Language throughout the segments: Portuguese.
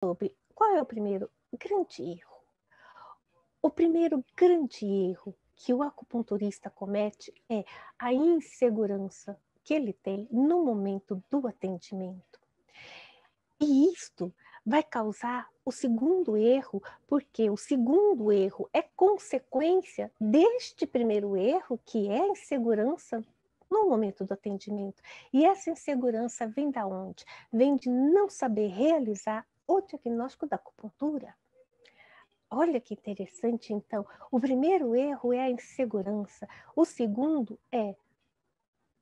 sobre qual é o primeiro grande erro. O primeiro grande erro que o acupunturista comete é a insegurança que ele tem no momento do atendimento. E isto vai causar o segundo erro, porque o segundo erro é consequência deste primeiro erro, que é a insegurança no momento do atendimento. E essa insegurança vem da onde? Vem de não saber realizar o diagnóstico da acupuntura. Olha que interessante, então. O primeiro erro é a insegurança. O segundo é: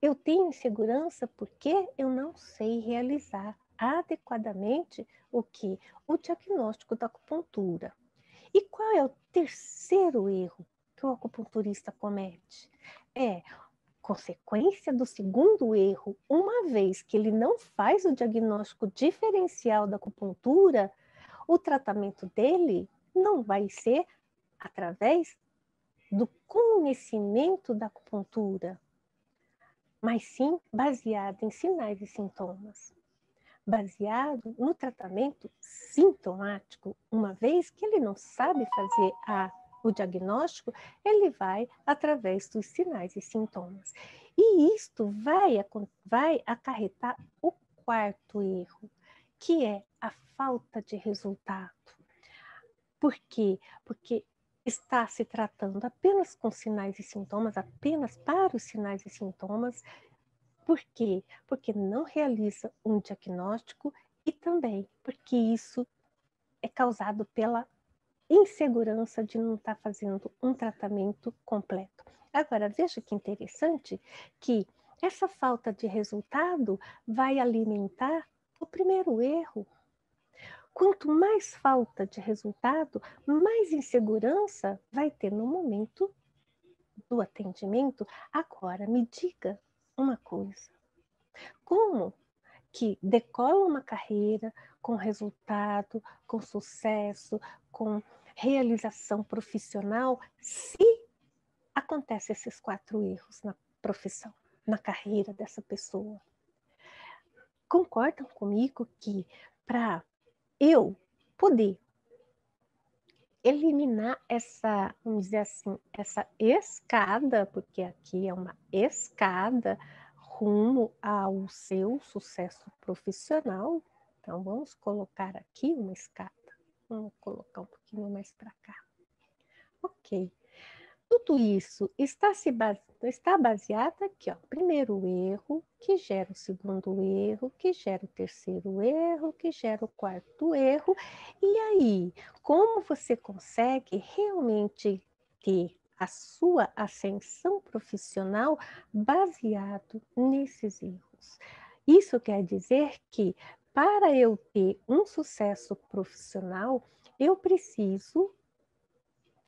eu tenho insegurança porque eu não sei realizar adequadamente o que? O diagnóstico da acupuntura. E qual é o terceiro erro que o acupunturista comete? É consequência do segundo erro, uma vez que ele não faz o diagnóstico diferencial da acupuntura, o tratamento dele não vai ser através do conhecimento da acupuntura, mas sim baseado em sinais e sintomas, baseado no tratamento sintomático. Uma vez que ele não sabe fazer o diagnóstico, ele vai através dos sinais e sintomas. E isto vai acarretar o quarto erro, que é a falta de resultado. Por quê? Porque está se tratando apenas com sinais e sintomas, apenas para os sinais e sintomas. Por quê? Porque não realiza um diagnóstico e também porque isso é causado pela insegurança de não estar fazendo um tratamento completo. Agora, veja que interessante que essa falta de resultado vai alimentar o primeiro erro. Quanto mais falta de resultado, mais insegurança vai ter no momento do atendimento. Agora, me diga uma coisa: como que decola uma carreira com resultado, com sucesso, com realização profissional, se acontecem esses 4 erros na profissão, na carreira dessa pessoa? Concordam comigo que para eu poder eliminar essa, vamos dizer assim, essa escada, porque aqui é uma escada rumo ao seu sucesso profissional. Então, vamos colocar aqui uma escada. Vamos colocar um pouquinho mais para cá. Ok. Tudo isso está baseado aqui, ó. Primeiro erro, que gera o segundo erro, que gera o terceiro erro, que gera o quarto erro. E aí, como você consegue realmente ter a sua ascensão profissional baseado nesses erros? Isso quer dizer que, para eu ter um sucesso profissional, eu preciso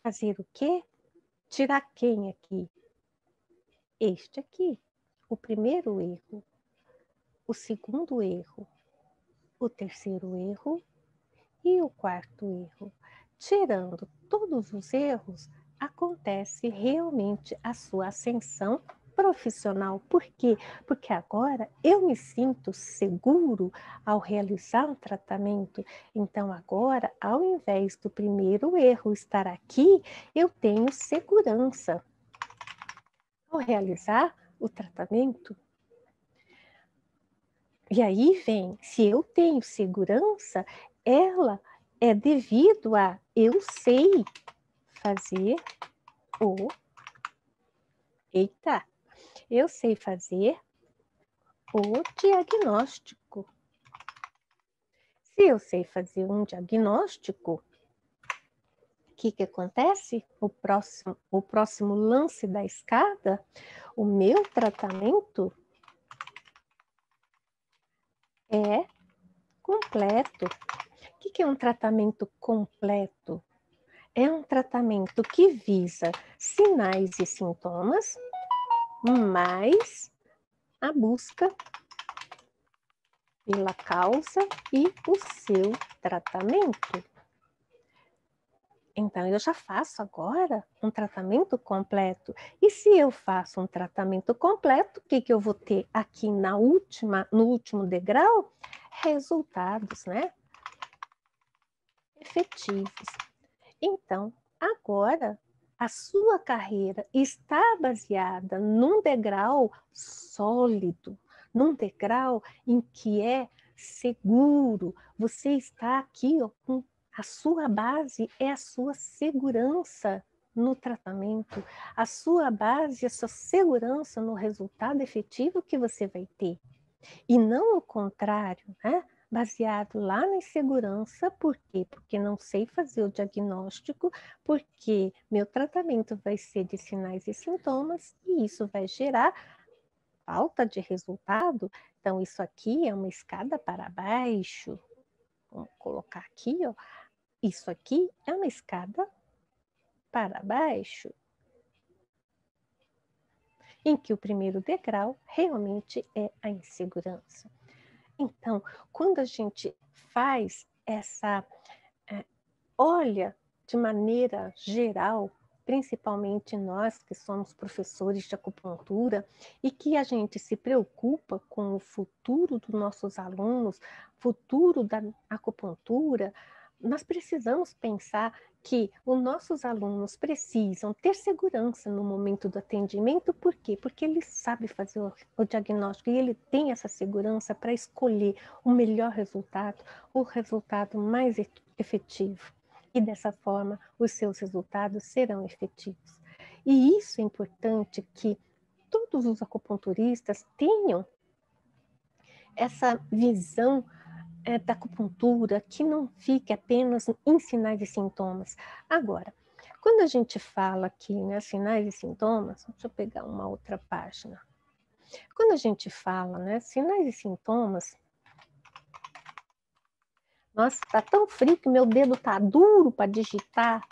fazer o quê? Tirar quem aqui? Este aqui. O primeiro erro, o segundo erro, o terceiro erro e o quarto erro. Tirando todos os erros, acontece realmente a sua ascensão profissional. Por quê? Porque agora eu me sinto seguro ao realizar um tratamento. Então, agora, ao invés do primeiro erro estar aqui, eu tenho segurança. Ao realizar o tratamento, e aí vem, se eu tenho segurança, ela é devido a eu sei fazer o... Eita! Eu sei fazer o diagnóstico. Se eu sei fazer um diagnóstico, o que acontece? O próximo lance da escada, o meu tratamento é completo. O que é um tratamento completo? É um tratamento que visa sinais e sintomas, mais a busca pela causa e o seu tratamento. Então, eu já faço agora um tratamento completo. E se eu faço um tratamento completo, o que eu vou ter aqui no último degrau? Resultados, né? efetivos. Então, agora, a sua carreira está baseada num degrau sólido, num degrau em que é seguro. Você está aqui, ó, com a sua base é a sua segurança no tratamento, a sua base, a sua segurança no resultado efetivo que você vai ter. E não o contrário, né? Baseado lá na insegurança, por quê? Porque não sei fazer o diagnóstico, porque meu tratamento vai ser de sinais e sintomas, e isso vai gerar falta de resultado. Então, isso aqui é uma escada para baixo. Vamos colocar aqui, ó. Isso aqui é uma escada para baixo, em que o primeiro degrau realmente é a insegurança. Então, quando a gente faz essa, olha de maneira geral, principalmente nós que somos professores de acupuntura e que a gente se preocupa com o futuro dos nossos alunos, futuro da acupuntura, nós precisamos pensar que os nossos alunos precisam ter segurança no momento do atendimento, por quê? Porque ele sabe fazer o diagnóstico e ele tem essa segurança para escolher o melhor resultado, o resultado mais efetivo. E dessa forma, os seus resultados serão efetivos. E isso é importante que todos os acupunturistas tenham essa visão da acupuntura, que não fique apenas em sinais e sintomas. Agora, quando a gente fala aqui, né, sinais e sintomas, deixa eu pegar uma outra página. Quando a gente fala, né, sinais e sintomas, nossa, tá tão frio que meu dedo tá duro para digitar.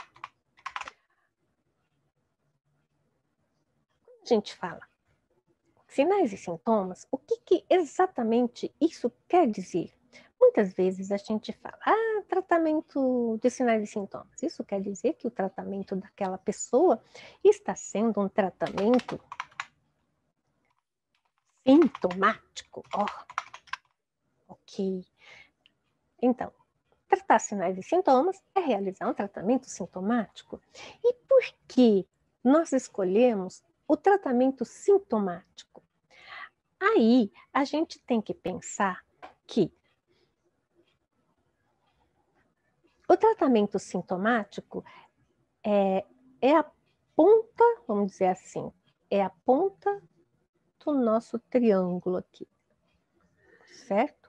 Quando a gente fala sinais e sintomas, o que exatamente isso quer dizer? Muitas vezes a gente fala, tratamento de sinais e sintomas. Isso quer dizer que o tratamento daquela pessoa está sendo um tratamento sintomático. Ok. Então, tratar sinais e sintomas é realizar um tratamento sintomático. E por que nós escolhemos o tratamento sintomático? Aí a gente tem que pensar que o tratamento sintomático é a ponta, vamos dizer assim, é a ponta do nosso triângulo aqui, certo?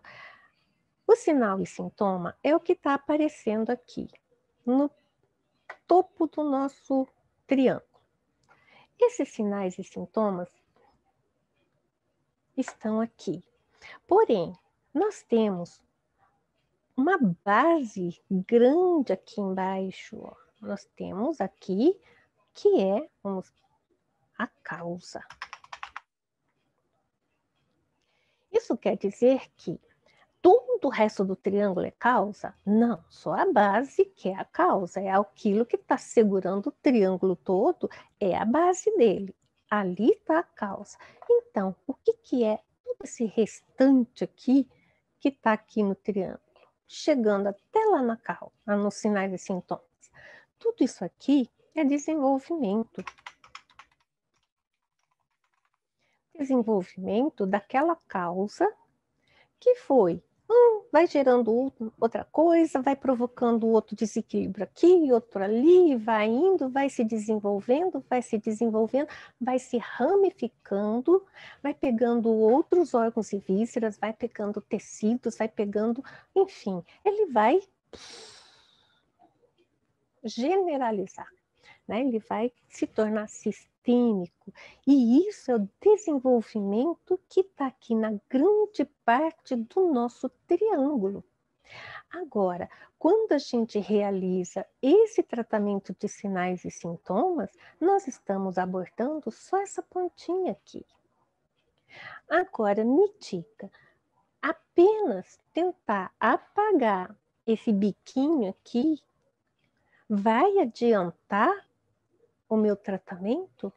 O sinal e sintoma é o que está aparecendo aqui, no topo do nosso triângulo. Esses sinais e sintomas estão aqui. Porém, nós temos uma base grande aqui embaixo, ó. Nós temos aqui que é a causa. Isso quer dizer que todo o resto do triângulo é causa? Não, só a base que é a causa, é aquilo que está segurando o triângulo todo, é a base dele. Ali está a causa. Então, o que é todo esse restante aqui que está aqui no triângulo? Chegando até lá na causa, nos sinais e sintomas. Tudo isso aqui é desenvolvimento. Desenvolvimento daquela causa que foi, vai gerando outra coisa, vai provocando outro desequilíbrio aqui, outro ali, vai indo, vai se desenvolvendo, vai se ramificando, vai pegando outros órgãos e vísceras, vai pegando tecidos, vai pegando, enfim, ele vai generalizar, né? Ele vai se tornar sistêmico. E isso é o desenvolvimento que está aqui na grande parte do nosso triângulo. Agora, quando a gente realiza esse tratamento de sinais e sintomas, nós estamos abordando só essa pontinha aqui. Agora, me diga, apenas tentar apagar esse biquinho aqui vai adiantar o meu tratamento?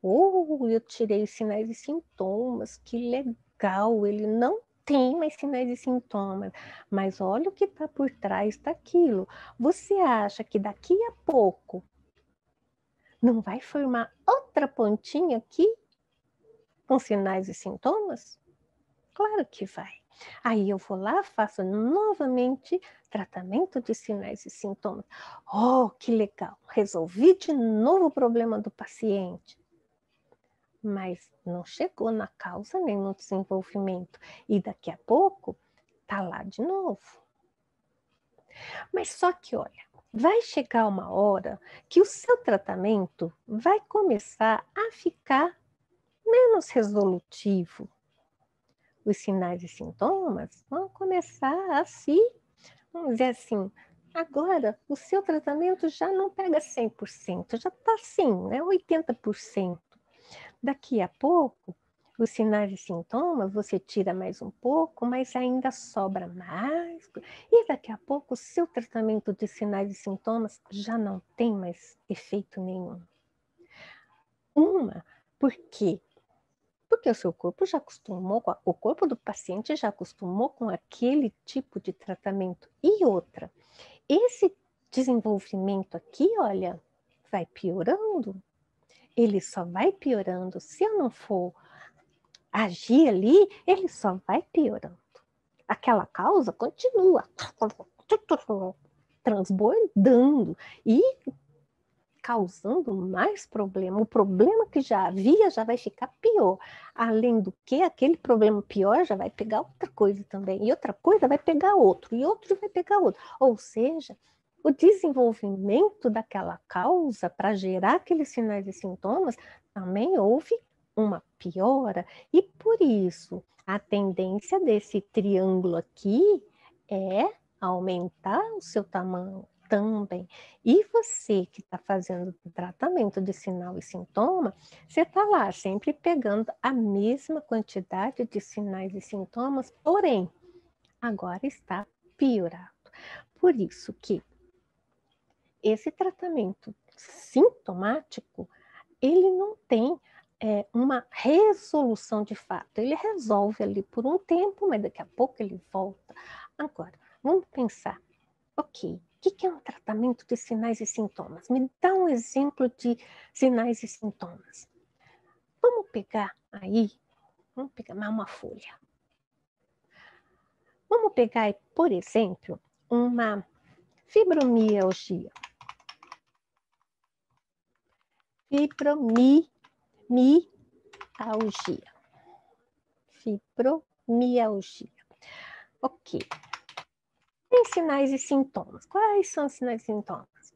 Eu tirei sinais e sintomas, que legal, ele não tem mais sinais e sintomas, mas olha o que está por trás daquilo. Você acha que daqui a pouco não vai formar outra pontinha aqui com sinais e sintomas? Claro que vai. Aí eu vou lá, faço novamente tratamento de sinais e sintomas. Oh, que legal! Resolvi de novo o problema do paciente. Mas não chegou na causa nem no desenvolvimento. E daqui a pouco tá lá de novo. Mas só que, olha, vai chegar uma hora que o seu tratamento vai começar a ficar menos resolutivo. Os sinais e sintomas vão começar a se, vamos dizer assim, agora o seu tratamento já não pega 100%, já está assim, né, 80%. Daqui a pouco, os sinais e sintomas, você tira mais um pouco, mas ainda sobra mais. E daqui a pouco, o seu tratamento de sinais e sintomas já não tem mais efeito nenhum. Por quê? Porque o seu corpo já acostumou, o corpo do paciente já acostumou com aquele tipo de tratamento. E outra, esse desenvolvimento aqui, olha, vai piorando. Ele só vai piorando. Se eu não for agir ali, ele só vai piorando. Aquela causa continua transbordando e causando mais problema. O problema que já havia já vai ficar pior. Além do que, aquele problema pior já vai pegar outra coisa também. E outra coisa vai pegar outro. E outro vai pegar outro. Ou seja, o desenvolvimento daquela causa para gerar aqueles sinais e sintomas também houve uma piora. E por isso, a tendência desse triângulo aqui é aumentar o seu tamanho também. E você que está fazendo o tratamento de sinal e sintoma, você está lá sempre pegando a mesma quantidade de sinais e sintomas, porém, agora está piorado. Por isso que esse tratamento sintomático, ele não tem uma resolução de fato. Ele resolve ali por um tempo, mas daqui a pouco ele volta. Agora, vamos pensar, ok, o que é um tratamento de sinais e sintomas? Me dá um exemplo de sinais e sintomas. Vamos pegar aí, vamos pegar uma folha. Vamos pegar aí, por exemplo, uma fibromialgia. Fibromialgia. Ok. Tem sinais e sintomas. Quais são os sinais e sintomas?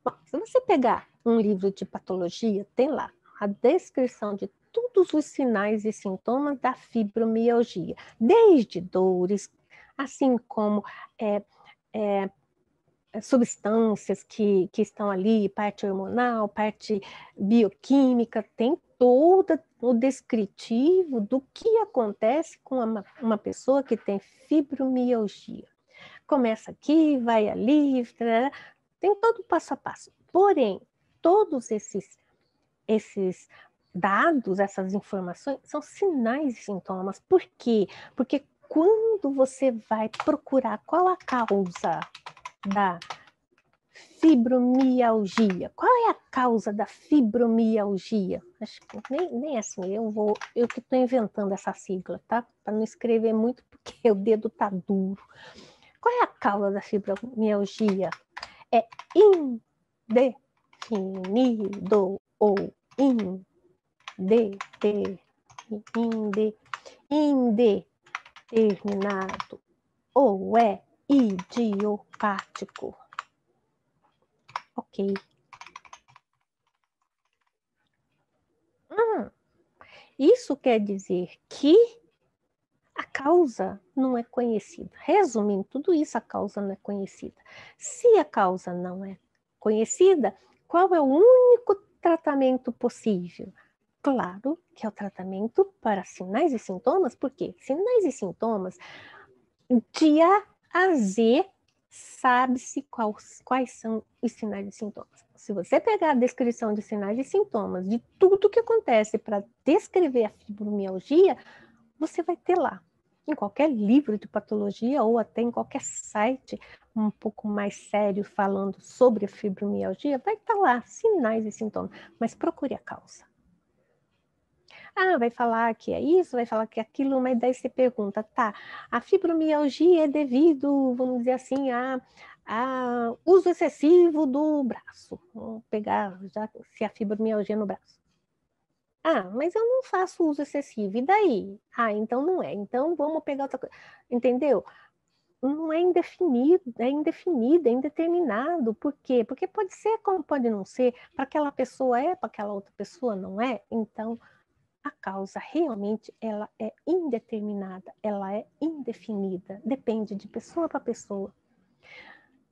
Bom, se você pegar um livro de patologia, tem lá a descrição de todos os sinais e sintomas da fibromialgia, desde dores, assim como substâncias que estão ali, parte hormonal, parte bioquímica, tem todo o descritivo do que acontece com uma pessoa que tem fibromialgia. Começa aqui, vai ali, tem todo o passo a passo. Porém, todos esses dados, essas informações, são sinais e sintomas. Por quê? Porque quando você vai procurar qual a causa da fibromialgia, qual é a causa da fibromialgia? Acho que nem assim, eu que estou inventando essa sigla, tá? Para não escrever muito, porque o dedo tá duro. Qual é a causa da fibromialgia? É indefinido ou indeterminado ou é idiopático. Ok. Isso quer dizer que a causa não é conhecida. Resumindo tudo isso, a causa não é conhecida. Se a causa não é conhecida, qual é o único tratamento possível? Claro que é o tratamento para sinais e sintomas, porque sinais e sintomas, de A a Z, sabe-se quais são os sinais e sintomas. Se você pegar a descrição de sinais e sintomas de tudo que acontece para descrever a fibromialgia, você vai ter lá. em qualquer livro de patologia ou até em qualquer site um pouco mais sério falando sobre a fibromialgia, vai estar lá sinais e sintomas, mas procure a causa. Ah, vai falar que é isso, vai falar que é aquilo, mas daí você pergunta, tá, a fibromialgia é devido, vamos dizer assim, a uso excessivo do braço. Vamos pegar já se a fibromialgia no braço. Ah, mas eu não faço uso excessivo, e daí? Ah, então não é. Então vamos pegar outra coisa. Entendeu? Não é indefinido, é indefinido, é indeterminado. Por quê? Porque pode ser como pode não ser. Para aquela pessoa é, para aquela outra pessoa não é. Então, a causa realmente ela é indeterminada, ela é indefinida. Depende de pessoa para pessoa.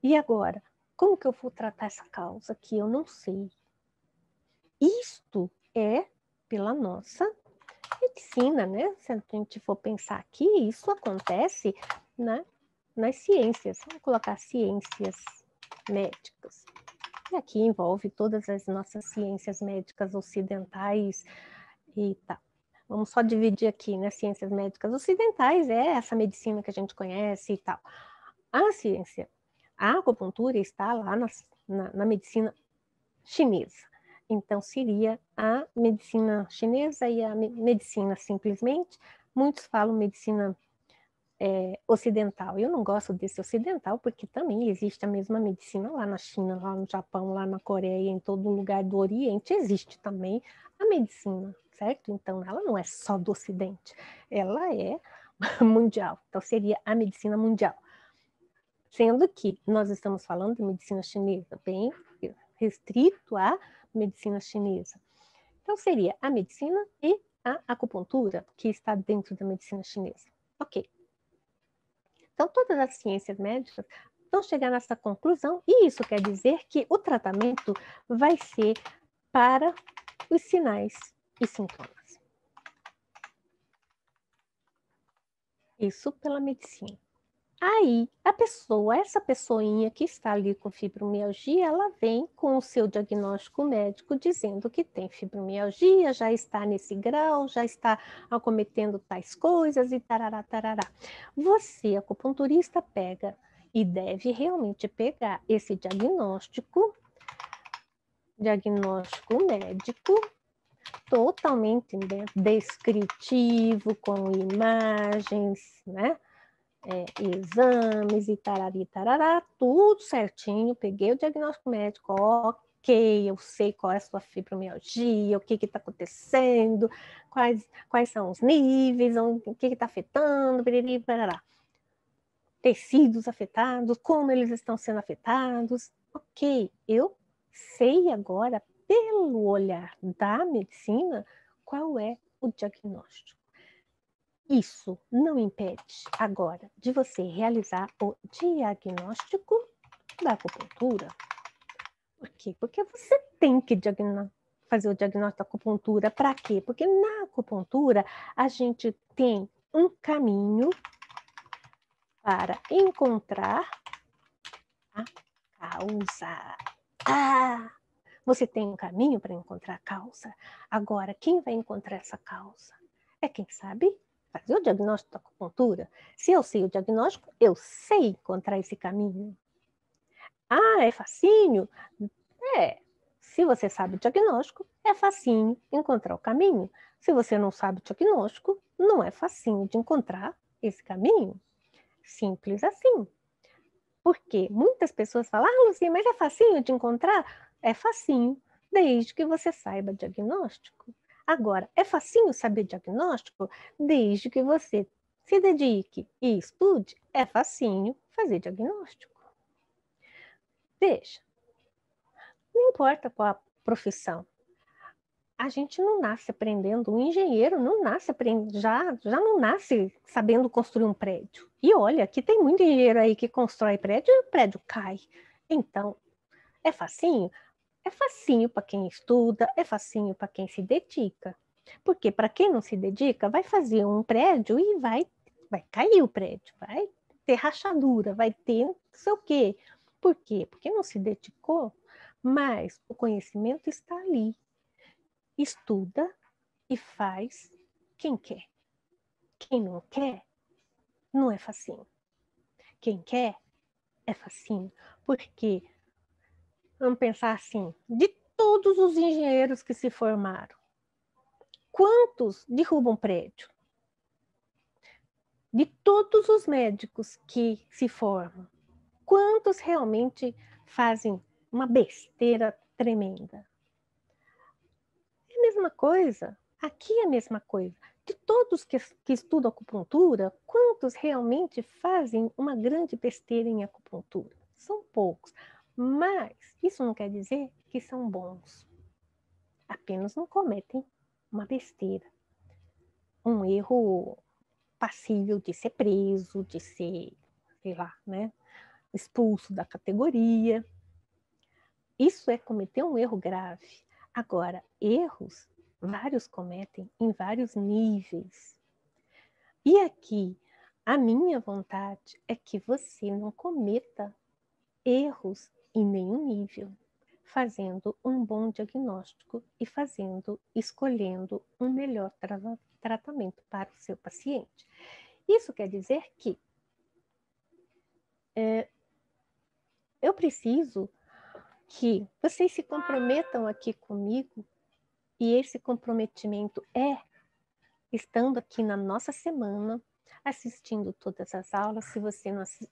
E agora, como que eu vou tratar essa causa que eu não sei? Isto é pela nossa medicina, né? Se a gente for pensar aqui, isso acontece nas ciências. Vamos colocar ciências médicas. E aqui envolve todas as nossas ciências médicas ocidentais e tal. Vamos só dividir aqui, né? Ciências médicas ocidentais é essa medicina que a gente conhece e tal. A ciência, a acupuntura está lá na medicina chinesa. Então, seria a medicina chinesa e a medicina simplesmente. Muitos falam medicina ocidental. Eu não gosto desse ocidental, porque também existe a mesma medicina lá na China, lá no Japão, lá na Coreia, em todo lugar do Oriente, existe também a medicina, certo? Então, ela não é só do Ocidente, ela é mundial. Então, seria a medicina mundial. Sendo que nós estamos falando de medicina chinesa, bem restrito à medicina chinesa. Então, seria a medicina e a acupuntura, que está dentro da medicina chinesa. Ok. Então, todas as ciências médicas vão chegar nessa conclusão, e isso quer dizer que o tratamento vai ser para os sinais e sintomas. Isso pela medicina. Aí, essa pessoinha que está ali com fibromialgia, ela vem com o seu diagnóstico médico dizendo que tem fibromialgia, já está nesse grau, já está acometendo tais coisas e tarará, tarará. Você, acupunturista, pega e deve realmente pegar esse diagnóstico médico, totalmente descritivo, com imagens, né? Exames e tarari, tarará, tudo certinho, peguei o diagnóstico médico, ok, eu sei qual é a sua fibromialgia, o que está acontecendo, quais são os níveis, o que está afetando, piriri, parará. Tecidos afetados, como eles estão sendo afetados, ok, eu sei agora, pelo olhar da medicina, qual é o diagnóstico. Isso não impede agora de você realizar o diagnóstico da acupuntura. Por quê? Porque você tem que fazer o diagnóstico da acupuntura. Para quê? Porque na acupuntura a gente tem um caminho para encontrar a causa. Você tem um caminho para encontrar a causa. Agora, quem vai encontrar essa causa? É quem sabe fazer o diagnóstico da acupuntura. Se eu sei o diagnóstico, eu sei encontrar esse caminho. Ah, é facinho? Se você sabe o diagnóstico, é facinho encontrar o caminho. Se você não sabe o diagnóstico, não é facinho de encontrar esse caminho. Simples assim. Porque muitas pessoas falam, Lucia, mas é facinho de encontrar? É facinho, desde que você saiba diagnóstico. Agora, é facinho saber diagnóstico? Desde que você se dedique e estude, é facinho fazer diagnóstico. Veja, não importa qual a profissão. A gente não nasce aprendendo, um engenheiro não nasce já não nasce sabendo construir um prédio. E olha, aqui tem muito engenheiro aí que constrói prédio e o prédio cai. Então, é facinho? É facinho para quem estuda, é facinho para quem se dedica. Porque para quem não se dedica, vai fazer um prédio e vai cair o prédio, vai ter rachadura, vai ter não sei o quê. Por quê? Porque não se dedicou, mas o conhecimento está ali. Estuda e faz quem quer. Quem não quer, Não é facinho. Quem quer, é facinho. Porque, vamos pensar assim, de todos os engenheiros que se formaram, quantos derrubam prédio? De todos os médicos que se formam, quantos realmente fazem uma besteira tremenda? É a mesma coisa, aqui é a mesma coisa. De todos que estudam acupuntura, quantos realmente fazem uma grande besteira em acupuntura? São poucos, mas isso não quer dizer que são bons. Apenas não cometem uma besteira, um erro passível de ser preso, de ser, sei lá, né, expulso da categoria. Isso é cometer um erro grave. Agora, erros, vários cometem em vários níveis. E aqui, a minha vontade é que você não cometa erros em nenhum nível, fazendo um bom diagnóstico e escolhendo um melhor tratamento para o seu paciente. Isso quer dizer que eu preciso que vocês se comprometam aqui comigo, e esse comprometimento é estando aqui na nossa semana, assistindo todas as aulas. Se você não assistiu,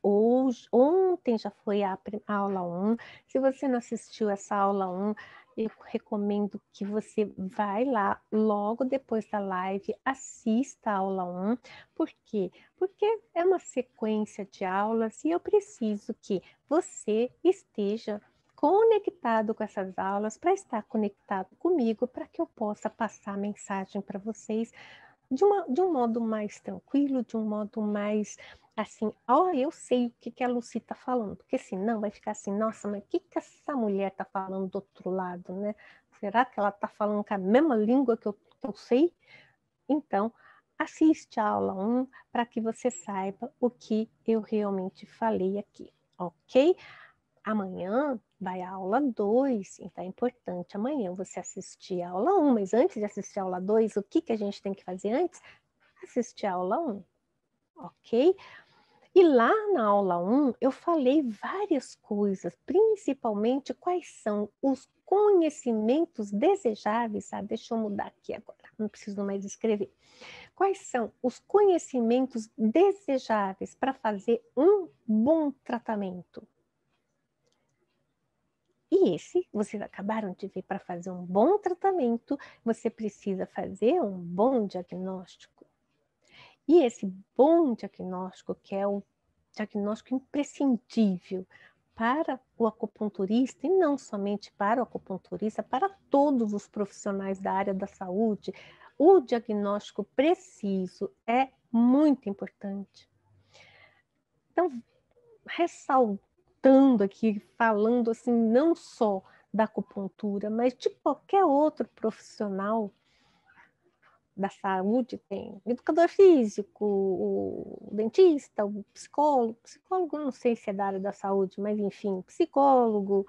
ontem já foi a aula 1, se você não assistiu essa aula 1, eu recomendo que você vai lá logo depois da live, assista a aula 1. Por quê? Porque é uma sequência de aulas e eu preciso que você esteja conectado com essas aulas, para estar conectado comigo, para que eu possa passar a mensagem para vocês de um modo mais tranquilo, de um modo mais assim, eu sei o que a Lucy está falando, porque senão vai ficar assim, nossa, mas o que essa mulher está falando do outro lado, né? Será que ela está falando com a mesma língua que eu sei? Então, assiste a aula 1 para que você saiba o que eu realmente falei aqui, ok? Amanhã vai a aula 2, então é importante amanhã você assistir a aula 1, mas antes de assistir a aula 2, o que a gente tem que fazer antes? Assistir a aula 1, ok? E lá na aula 1 eu falei várias coisas, principalmente quais são os conhecimentos desejáveis, deixa eu mudar aqui agora, não preciso mais escrever. Quais são os conhecimentos desejáveis para fazer um bom tratamento? E vocês acabaram de ver, para fazer um bom tratamento, você precisa fazer um bom diagnóstico. E esse bom diagnóstico, que é o diagnóstico imprescindível para o acupunturista, e não somente para o acupunturista, para todos os profissionais da área da saúde, o diagnóstico preciso é muito importante. Então, ressaltando aqui, falando assim, não só da acupuntura, mas de qualquer outro profissional da saúde, tem o educador físico, o dentista, o psicólogo não sei se é da área da saúde, mas enfim, psicólogo,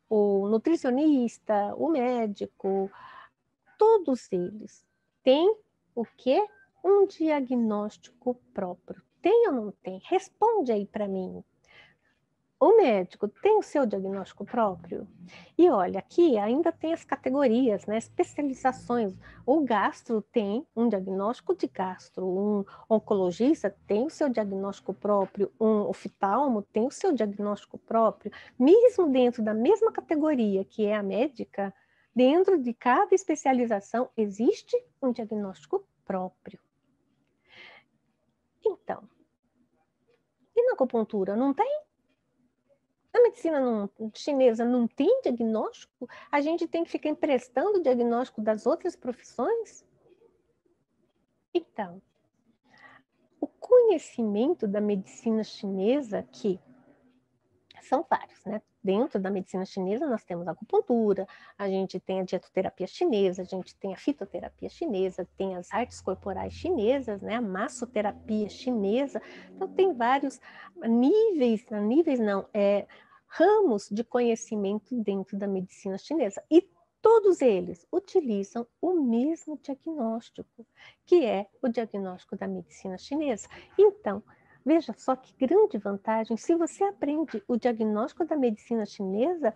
o nutricionista, o médico, todos eles têm o quê? Um diagnóstico próprio. Tem ou não tem? Responde aí para mim. O médico tem o seu diagnóstico próprio? E olha, aqui ainda tem as categorias, né? Especializações. O gastro tem um diagnóstico de gastro, um oncologista tem o seu diagnóstico próprio, um oftalmo tem o seu diagnóstico próprio. Mesmo dentro da mesma categoria que é a médica, dentro de cada especialização existe um diagnóstico próprio. Então, e na acupuntura não tem? A medicina chinesa não tem diagnóstico? A gente tem que ficar emprestando o diagnóstico das outras profissões? Então, o conhecimento da medicina chinesa, que são vários, né? Dentro da medicina chinesa nós temos a acupuntura, a gente tem a dietoterapia chinesa, a gente tem a fitoterapia chinesa, tem as artes corporais chinesas, né? A massoterapia chinesa. Então tem vários ramos de conhecimento dentro da medicina chinesa. E todos eles utilizam o mesmo diagnóstico, que é o diagnóstico da medicina chinesa. Então, Veja só que grande vantagem. Se você aprende o diagnóstico da medicina chinesa,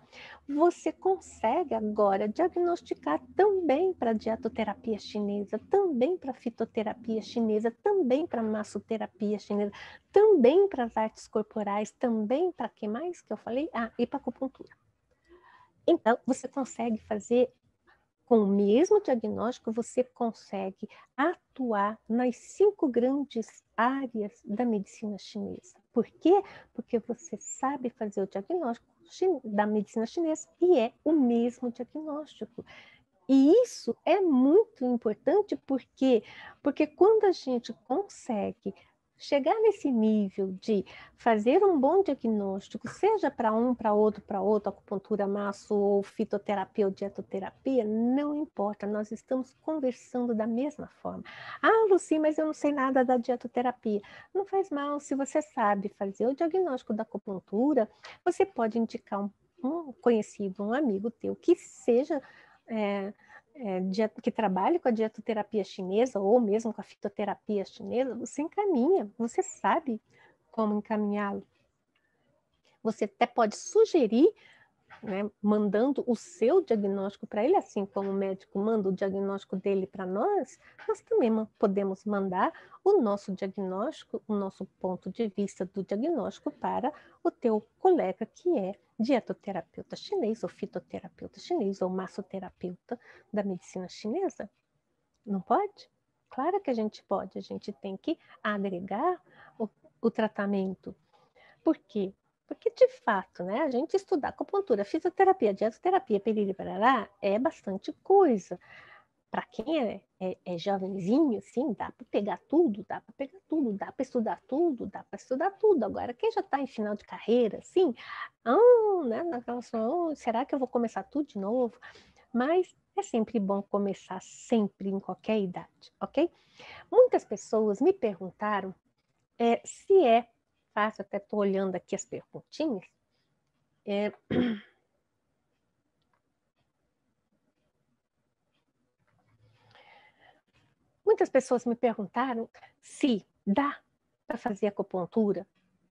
você consegue agora diagnosticar também para a dietoterapia chinesa, também para a fitoterapia chinesa, também para a massoterapia chinesa, também para as artes corporais, também para que mais que eu falei? E para acupuntura. Então, você consegue fazer com o mesmo diagnóstico, você consegue atuar nas 5 grandes áreas da medicina chinesa. Por quê? Porque você sabe fazer o diagnóstico da medicina chinesa e é o mesmo diagnóstico. E isso é muito importante porque quando a gente consegue chegar nesse nível de fazer um bom diagnóstico, seja para um, para outro, acupuntura, masso ou fitoterapia ou dietoterapia, não importa, nós estamos conversando da mesma forma. Luci, mas eu não sei nada da dietoterapia. Não faz mal, se você sabe fazer o diagnóstico da acupuntura, você pode indicar um conhecido, um amigo teu, que seja que trabalhe com a dietoterapia chinesa ou mesmo com a fitoterapia chinesa, você encaminha, você sabe como encaminhá-lo. Você até pode sugerir, né, mandando o seu diagnóstico para ele, assim como o médico manda o diagnóstico dele para nós, nós também podemos mandar o nosso diagnóstico, o nosso ponto de vista do diagnóstico para o teu colega que é dietoterapeuta chinês, ou fitoterapeuta chinês, ou massoterapeuta da medicina chinesa. Não pode? Claro que a gente pode, a gente tem que agregar o tratamento. Por quê? Porque, de fato, né, a gente estudar acupuntura, fisioterapia, dietoterapia, piriri, parará, é bastante coisa. Para quem é jovenzinho, sim, dá para pegar tudo, dá para estudar tudo, dá para estudar tudo. Agora, quem já está em final de carreira, sim, né, será que eu vou começar tudo de novo? Mas é sempre bom começar sempre, em qualquer idade, ok? Muitas pessoas me perguntaram se é fácil, até estou olhando aqui as perguntinhas. Muitas pessoas me perguntaram se dá para fazer acupuntura,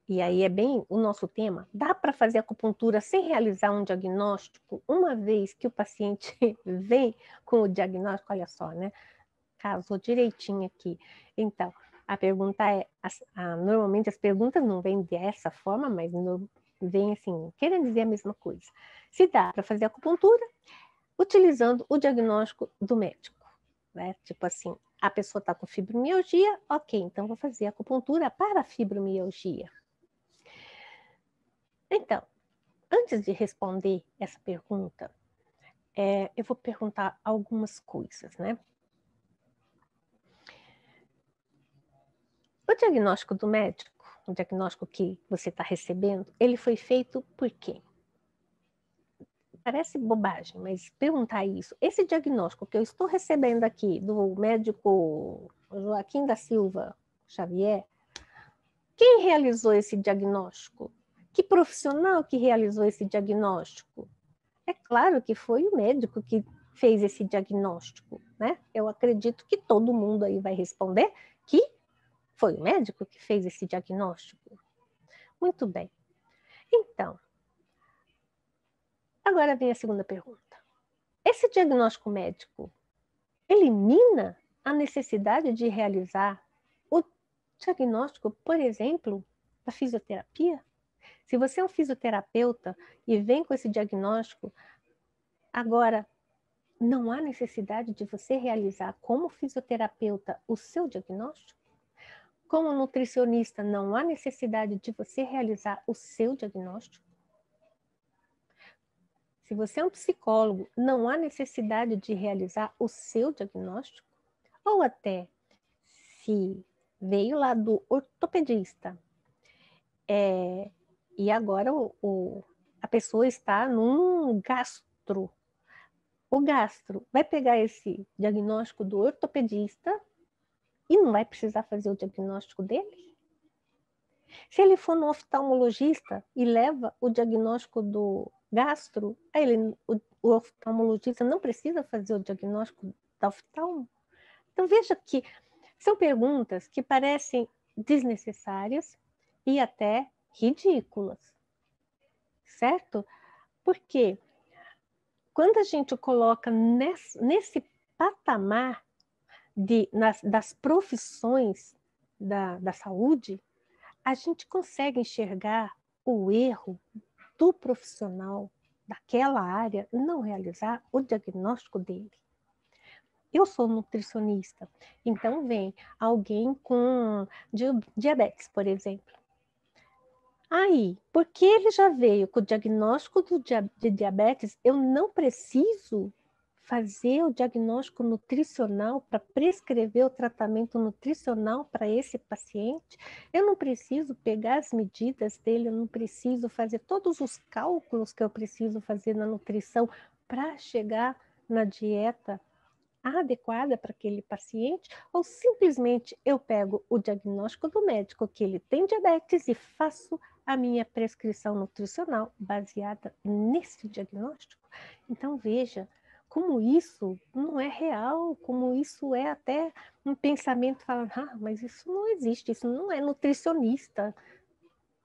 e aí é bem o nosso tema, dá para fazer acupuntura sem realizar um diagnóstico, uma vez que o paciente vem com o diagnóstico, olha só, né? Casou direitinho aqui. Então, a pergunta é, normalmente as perguntas não vêm dessa forma, mas vem assim, querendo dizer a mesma coisa. Se dá para fazer acupuntura utilizando o diagnóstico do médico, né? Tipo assim, a pessoa está com fibromialgia, ok, então vou fazer acupuntura para a fibromialgia. Então, antes de responder essa pergunta, eu vou perguntar algumas coisas, né? O diagnóstico do médico, o diagnóstico que você está recebendo, ele foi feito por quê? Parece bobagem, mas perguntar isso. Esse diagnóstico que eu estou recebendo aqui do médico Joaquim da Silva Xavier, quem realizou esse diagnóstico? Que profissional que realizou esse diagnóstico? É claro que foi o médico que fez esse diagnóstico, né? Eu acredito que todo mundo aí vai responder que foi o médico que fez esse diagnóstico. Muito bem. Então, agora vem a segunda pergunta. Esse diagnóstico médico elimina a necessidade de realizar o diagnóstico, por exemplo, da fisioterapia? Se você é um fisioterapeuta e vem com esse diagnóstico, agora não há necessidade de você realizar como fisioterapeuta o seu diagnóstico? Como nutricionista, não há necessidade de você realizar o seu diagnóstico? Se você é um psicólogo, não há necessidade de realizar o seu diagnóstico? Ou até, se veio lá do ortopedista, e agora a pessoa está num gastro. O gastro vai pegar esse diagnóstico do ortopedista e não vai precisar fazer o diagnóstico dele? Se ele for no oftalmologista e leva o diagnóstico do gastro, o oftalmologista não precisa fazer o diagnóstico da oftalmo? Então veja que são perguntas que parecem desnecessárias, e até ridículas, certo? Porque quando a gente coloca nesse patamar das profissões da saúde, a gente consegue enxergar o erro do profissional daquela área não realizar o diagnóstico dele. Eu sou nutricionista, então vem alguém com diabetes, por exemplo. Aí, porque ele já veio com o diagnóstico de diabetes, eu não preciso fazer o diagnóstico nutricional para prescrever o tratamento nutricional para esse paciente. Eu não preciso pegar as medidas dele, eu não preciso fazer todos os cálculos que eu preciso fazer na nutrição para chegar na dieta adequada para aquele paciente, ou simplesmente eu pego o diagnóstico do médico que ele tem diabetes e faço a minha prescrição nutricional baseada nesse diagnóstico. Então veja como isso não é real, como isso é até um pensamento falando, mas isso não existe, isso não é nutricionista.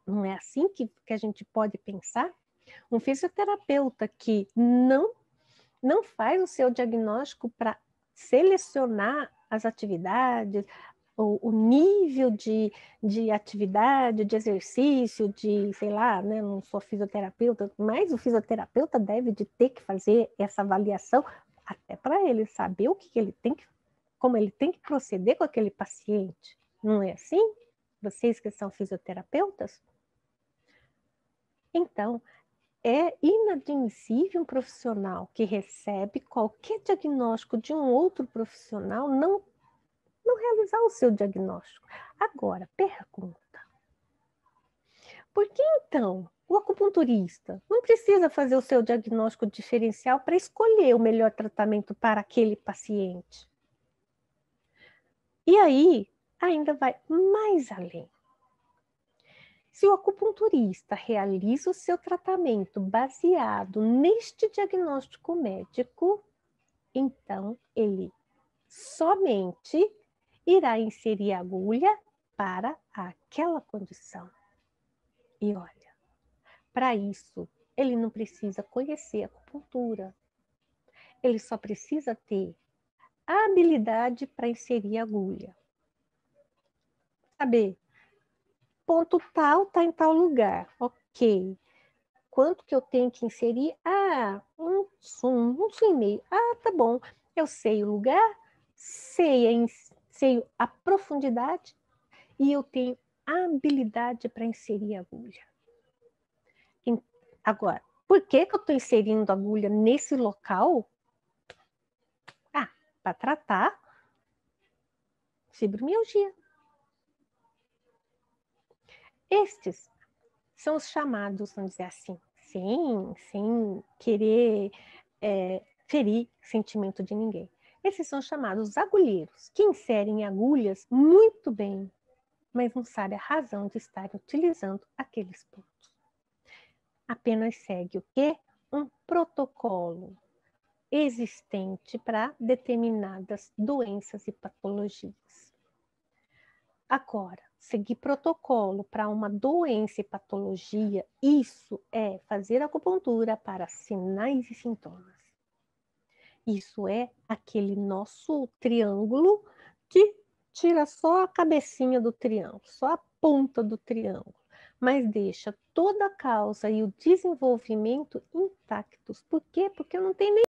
Não é assim que a gente pode pensar? Um fisioterapeuta que não faz o seu diagnóstico para selecionar as atividades, o nível de atividade, de exercício, sei lá, né, não sou fisioterapeuta, mas o fisioterapeuta deve de ter que fazer essa avaliação até para ele saber como ele tem que proceder com aquele paciente. Não é assim? Vocês que são fisioterapeutas? Então, é inadmissível um profissional que recebe qualquer diagnóstico de um outro profissional não realizar o seu diagnóstico. Agora, pergunta: por que então o acupunturista não precisa fazer o seu diagnóstico diferencial para escolher o melhor tratamento para aquele paciente? E aí, ainda vai mais além. Se o acupunturista realiza o seu tratamento baseado neste diagnóstico médico, então ele somente irá inserir a agulha para aquela condição. E olha, para isso, ele não precisa conhecer a acupuntura. Ele só precisa ter a habilidade para inserir a agulha. Saber, ponto tal está em tal lugar. Ok. Quanto que eu tenho que inserir? Um sum e meio. Tá bom. Eu sei o lugar, sei a profundidade e eu tenho a habilidade para inserir a agulha. Agora, por que eu estou inserindo a agulha nesse local? Para tratar fibromialgia. Estes são os chamados, vamos dizer assim, sem querer ferir sentimento de ninguém. Esses são chamados agulheiros, que inserem agulhas muito bem, mas não sabem a razão de estarem utilizando aqueles pontos. Apenas segue o quê? Um protocolo existente para determinadas doenças e patologias. Agora, seguir protocolo para uma doença e patologia, isso é fazer acupuntura para sinais e sintomas. Isso é aquele nosso triângulo que tira só a cabecinha do triângulo, só a ponta do triângulo, mas deixa toda a causa e o desenvolvimento intactos. Por quê? Porque não tem nem